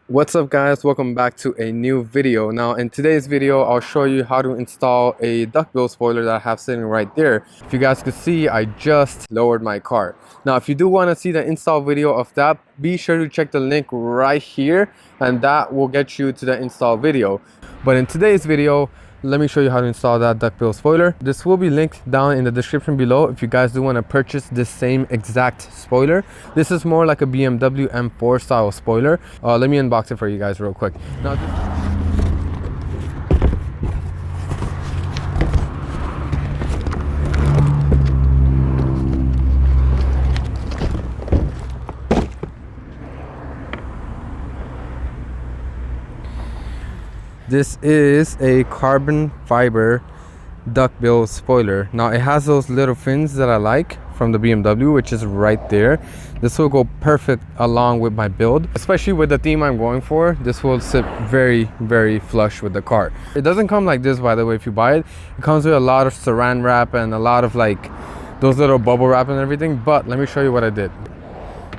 What's up guys, welcome back to a new video. Now in today's video I'll show you how to install a duckbill spoiler that I have sitting right there. If you guys could see, I just lowered my car. Now if you do want to see the install video of that, be sure to check the link right here and that will get you to the install video. But in today's video, let me show you how to install that duckbill spoiler. This will be linked down in the description below if you guys do want to purchase this same exact spoiler. This is more like a BMW M4 style spoiler. Let me unbox it for you guys real quick. Now, this is a carbon fiber duckbill spoiler. Now it has those little fins that I like from the BMW, which is right there. This will go perfect along with my build, especially with the theme I'm going for. This will sit very flush with the car. It doesn't come like this, by the way. If you buy it, it comes with a lot of saran wrap and a lot of like those little bubble wrap and everything. But let me show you what I did.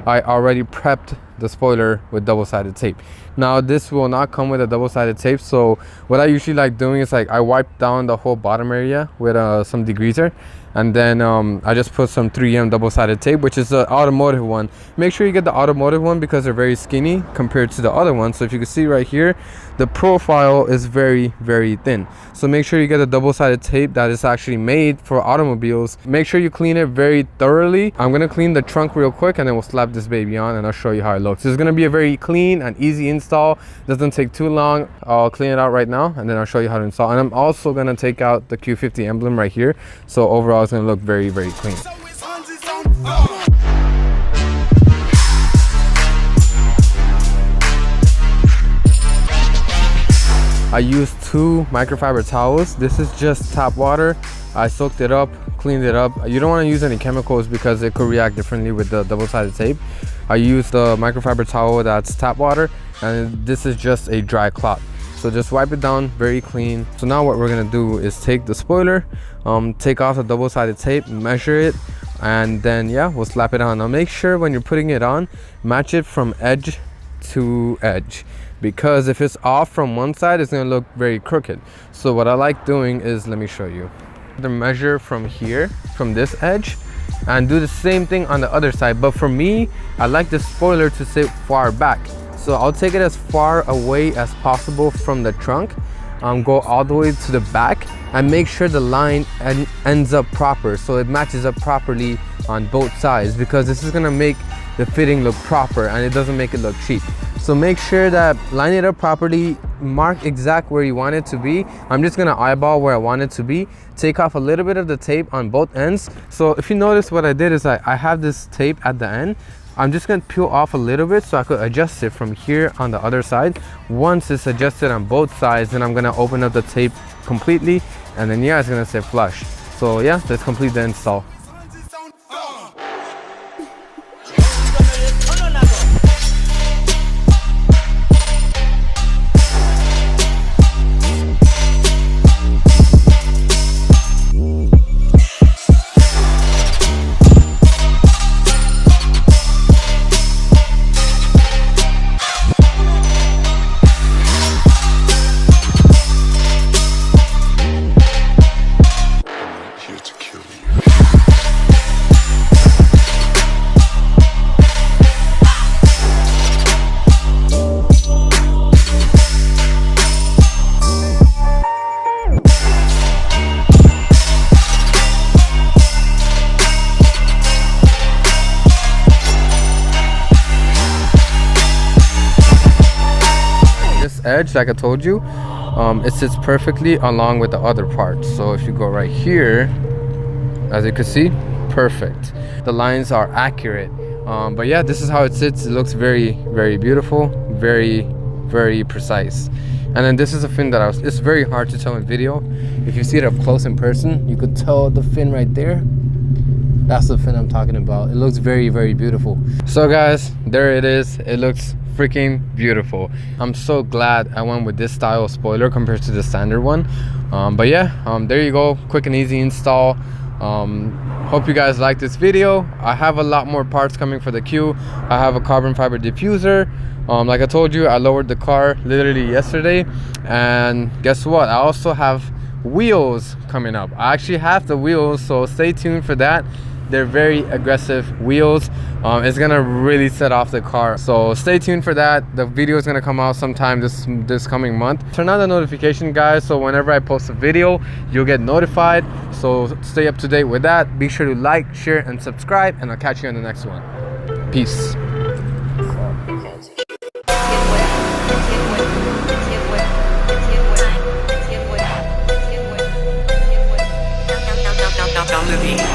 I already prepped the spoiler with double-sided tape. Now this will not come with a double-sided tape, so what I usually like doing is like I wipe down the whole bottom area with some degreaser, and then I just put some 3M double-sided tape, which is the automotive one. Make sure you get the automotive one because they're very skinny compared to the other one. So if you can see right here, the profile is very thin, so make sure you get a double-sided tape that is actually made for automobiles. Make sure you clean it very thoroughly. I'm gonna clean the trunk real quick and then we'll slap this baby on and I'll show you how it looks. It's gonna be a very clean and easy install. Doesn't take too long. I'll clean it out right now and then I'll show you how to install. And I'm also gonna take out the Q50 emblem right here, so overall it's gonna look very clean. I used 2 microfiber towels. This is just tap water. I soaked it up, cleaned it up. You don't want to use any chemicals because it could react differently with the double-sided tape. I used the microfiber towel that's tap water, and this is just a dry cloth. So just wipe it down very clean. So now what we're gonna do is take the spoiler, take off the double-sided tape, measure it, and then yeah, we'll slap it on. Now make sure when you're putting it on, match it from edge to edge, because if it's off from one side, it's gonna look very crooked. So what I like doing is, let me show you. The measure from here, from this edge, and do the same thing on the other side. But for me, I like the spoiler to sit far back, so I'll take it as far away as possible from the trunk, go all the way to the back, and make sure the line ends up proper, so it matches up properly on both sides, because this is gonna make the fitting look proper and it doesn't make it look cheap. So make sure that line it up properly, mark exact where you want it to be. I'm just gonna eyeball where I want it to be. Take off a little bit of the tape on both ends. So if you notice, what I did is I have this tape at the end. I'm just gonna peel off a little bit so I could adjust it from here on the other side. Once it's adjusted on both sides, then I'm gonna open up the tape completely, and then yeah, it's gonna sit flush. So yeah, let's complete the install. Edge, like I told you, it sits perfectly along with the other parts. So if you go right here, as you can see, perfect. The lines are accurate. But yeah, this is how it sits. It looks very beautiful, very precise. And then this is a fin that it's very hard to tell in video. If you see it up close in person, you could tell the fin right there. That's the fin I'm talking about. It looks very beautiful. So guys, there it is. It looks freaking beautiful. I'm so glad I went with this style of spoiler compared to the standard one. But yeah, there you go, quick and easy install. Hope you guys like this video. I have a lot more parts coming for the Q. I have a carbon fiber diffuser, Like I told you, I lowered the car literally yesterday, and guess what? I also have wheels coming up. I actually have the wheels, so stay tuned for that. They're very aggressive wheels. It's gonna really set off the car, so stay tuned for that. The video is gonna come out sometime this coming month. Turn on the notification, guys, so whenever I post a video, you'll get notified. So stay up to date with that. Be sure to like, share, and subscribe, and I'll catch you on the next one. Peace. On the beat.